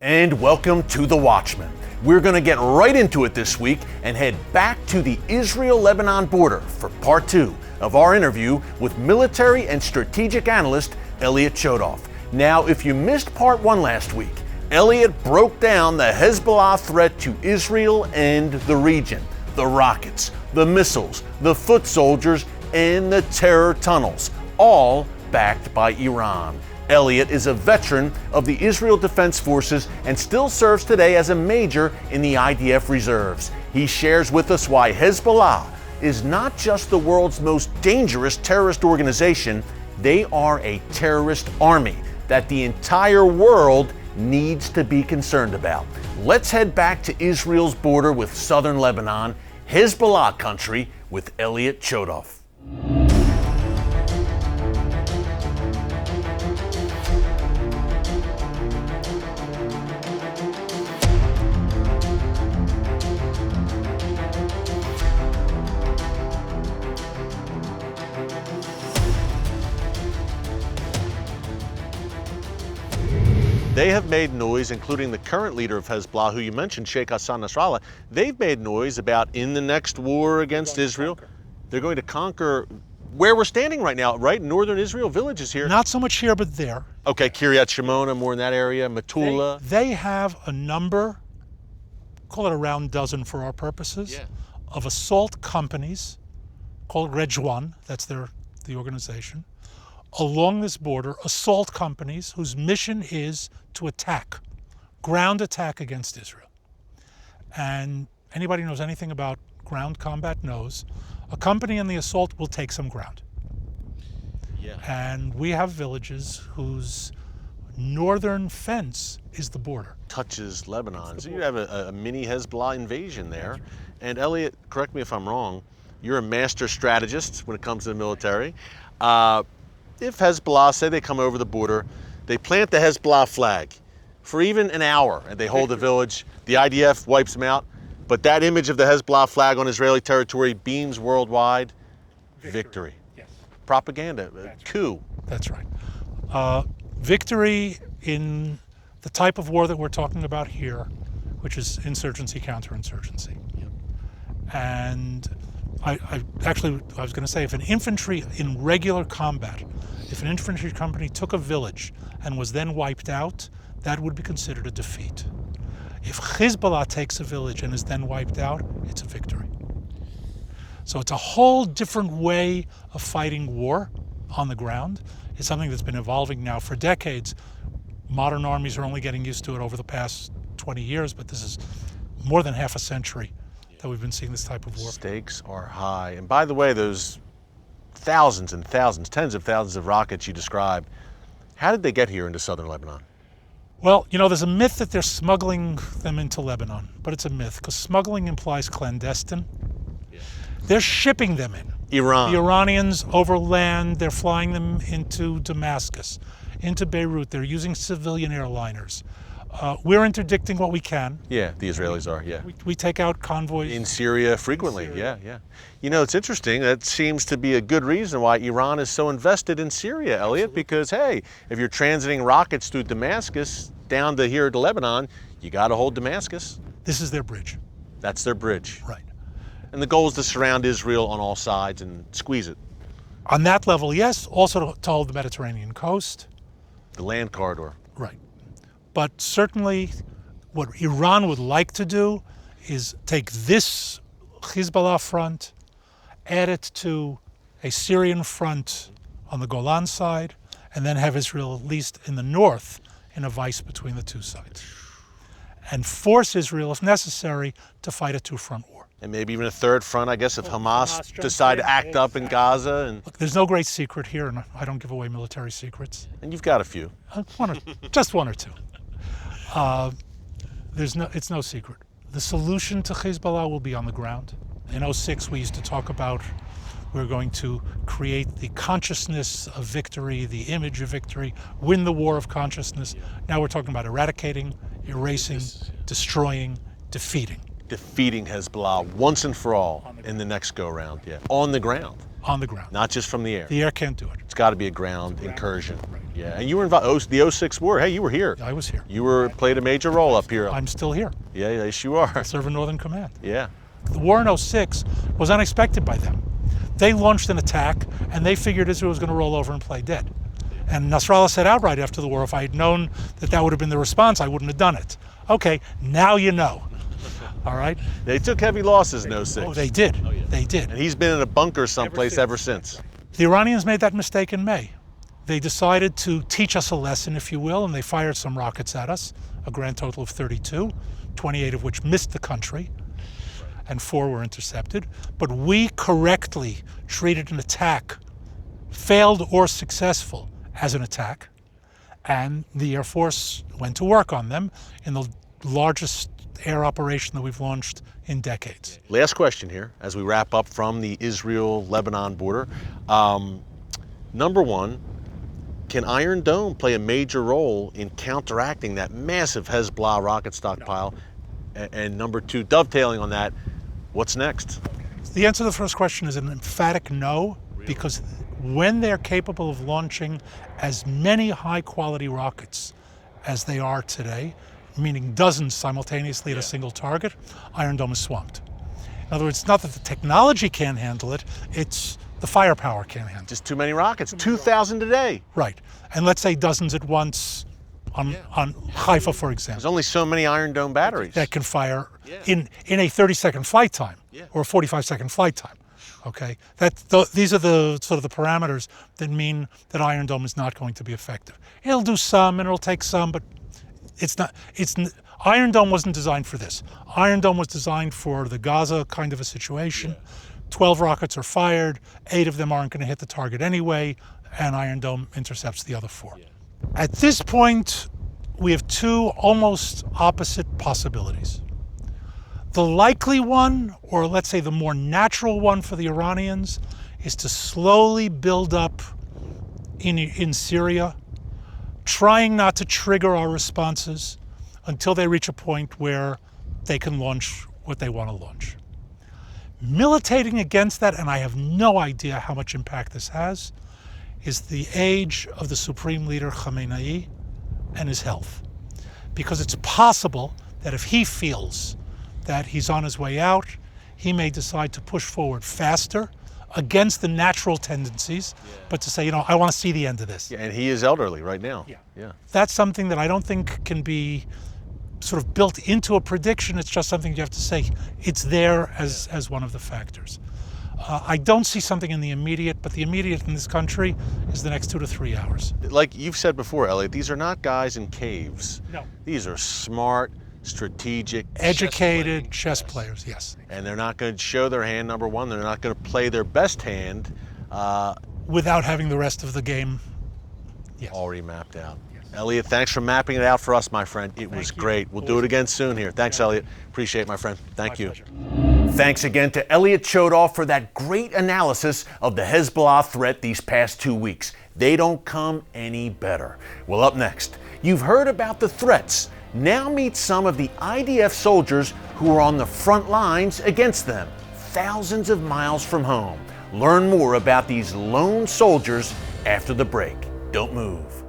And welcome to The Watchman. We're going to get right into it this week and head back to the Israel-Lebanon border for part 2 of our interview with military and strategic analyst Elliot Chodoff. Now, if you missed part 1 last week, Elliot broke down the Hezbollah threat to Israel and the region, the rockets, the missiles, the foot soldiers, and the terror tunnels, all backed by Iran. Elliot is a veteran of the Israel Defense Forces and still serves today as a major in the IDF reserves. He shares with us why Hezbollah is not just the world's most dangerous terrorist organization, they are a terrorist army that the entire world needs to be concerned about. Let's head back to Israel's border with southern Lebanon, Hezbollah country, with Elliot Chodoff. They have made noise, including the current leader of Hezbollah, who you mentioned, Sheikh Hassan Nasrallah. They've made noise about in the next war against Israel, they're going to conquer where we're standing right now, right? Northern Israel, villages here. Not so much here, but there. Okay, Kiryat Shimona, more in that area, Metula. They have a number, call it around dozen for our purposes, of assault companies, called Rejwan, that's the organization, along this border, assault companies whose mission is to attack, ground attack against Israel. And anybody who knows anything about ground combat knows a company in the assault will take some ground. And we have villages whose northern fence is the border. Touches Lebanon. So you have a mini Hezbollah invasion there. Right. And Elliot, correct me if I'm wrong, you're a master strategist when it comes to the military. If Hezbollah, say they come over the border, they plant the Hezbollah flag for even an hour and they hold the village, the IDF wipes them out, but that image of the Hezbollah flag on Israeli territory beams worldwide, victory. Yes. Propaganda, coup. That's right. Victory in the type of war that we're talking about here, which is insurgency, counterinsurgency. And I was going to say, if an infantry in regular combat, if an infantry company took a village and was then wiped out, that would be considered a defeat. If Hezbollah takes a village and is then wiped out, it's a victory. So it's a whole different way of fighting war on the ground. It's something that's been evolving now for decades. Modern armies are only getting used to it over the past 20 years, but this is more than half a century that we've been seeing this type of war. Stakes are high. And by the way, those thousands and thousands, tens of thousands of rockets you described, how did they get here into southern Lebanon? Well, you know, there's a myth that they're smuggling them into Lebanon, but it's a myth because smuggling implies clandestine. They're shipping them in. Iran. The Iranians overland, they're flying them into Damascus, into Beirut. They're using civilian airliners. We're interdicting what we can. Yeah, the Israelis are, yeah. We take out convoys. In Syria frequently, yeah. You know, it's interesting. That seems to be a good reason why Iran is so invested in Syria, Elliot, because, hey, if you're transiting rockets through Damascus down to here to Lebanon, you got to hold Damascus. This is their bridge. That's their bridge. Right. And the goal is to surround Israel on all sides and squeeze it. On that level, yes. Also to hold the Mediterranean coast. The land corridor. Right. But certainly what Iran would like to do is take this Hezbollah front, add it to a Syrian front on the Golan side, and then have Israel at least in the north in a vice between the two sides. And force Israel, if necessary, to fight a two-front war. And maybe even a third front, I guess, if Hamas decide to act up in Gaza. And look, there's no great secret here, and I don't give away military secrets. And you've got a few. Just one or two. It's no secret. The solution to Hezbollah will be on the ground. In 2006, we used to talk about we're going to create the consciousness of victory, the image of victory, win the war of consciousness. Now we're talking about eradicating, erasing, destroying, defeating. Defeating Hezbollah once and for all in the next go-round, On the ground. On the ground. Not just from the air. The air can't do it. It's got to be a ground incursion. Right. Yeah, and you were involved the '06 war. Hey, you were here. I was here. Played a major role up here. I'm still here. Yeah, yes, you are. I serve in Northern Command. Yeah. The war in '06 was unexpected by them. They launched an attack, and they figured Israel was going to roll over and play dead. And Nasrallah said outright after the war, if I had known that that would have been the response, I wouldn't have done it. Okay, now you know. All right? They took heavy losses in '06. Oh, they did. Oh, yeah. They did. And he's been in a bunker someplace ever since. The Iranians made that mistake in May. They decided to teach us a lesson, if you will, and they fired some rockets at us, a grand total of 32, 28 of which missed the country, and 4 were intercepted. But we correctly treated an attack, failed or successful, as an attack, and the Air Force went to work on them in the largest air operation that we've launched in decades. Last question here, as we wrap up from the Israel-Lebanon border. Number one, can Iron Dome play a major role in counteracting that massive Hezbollah rocket stockpile? And number two, dovetailing on that, what's next? The answer to the first question is an emphatic no, because when they're capable of launching as many high-quality rockets as they are today, meaning dozens simultaneously at a single target, Iron Dome is swamped. In other words, it's not that the technology can't handle it, it's the firepower can't handle it. Just too many rockets, 2,000 a day. Right, and let's say dozens at once on Haifa, for example. There's only so many Iron Dome batteries. That can fire in a 30-second flight time or a 45-second flight time. Okay, these are the sort of the parameters that mean that Iron Dome is not going to be effective. It'll do some and it'll take some, but it's not. Iron Dome wasn't designed for this. Iron Dome was designed for the Gaza kind of a situation. 12 rockets are fired, 8 of them aren't going to hit the target anyway, and Iron Dome intercepts the other 4. At this point, we have 2 almost opposite possibilities. The likely one, or let's say the more natural one for the Iranians, is to slowly build up in Syria, trying not to trigger our responses until they reach a point where they can launch what they want to launch. Militating against that, and I have no idea how much impact this has, is the age of the Supreme Leader Khamenei and his health. Because it's possible that if he feels that he's on his way out, he may decide to push forward faster against the natural tendencies, but to say, I want to see the end of this. Yeah, and he is elderly right now. Yeah. That's something that I don't think can be sort of built into a prediction. It's just something you have to say it's there as one of the factors. I don't see something in the immediate, but the immediate in this country is the next 2 to 3 hours. Like you've said before, Elliot, these are not guys in caves. No. These are smart, strategic, educated chess players, yes. And they're not going to show their hand, number one. They're not going to play their best hand. Without having the rest of the game already mapped out. Yes. Elliot, thanks for mapping it out for us, my friend. It was great. We'll do it again soon here. Thanks, Elliot. Appreciate it, my friend. Thank you. Pleasure. Thanks again to Elliot Chodoff for that great analysis of the Hezbollah threat these past 2 weeks. They don't come any better. Well, up next, you've heard about the threats. Now meet some of the IDF soldiers who are on the front lines against them, thousands of miles from home. Learn more about these lone soldiers after the break. Don't move.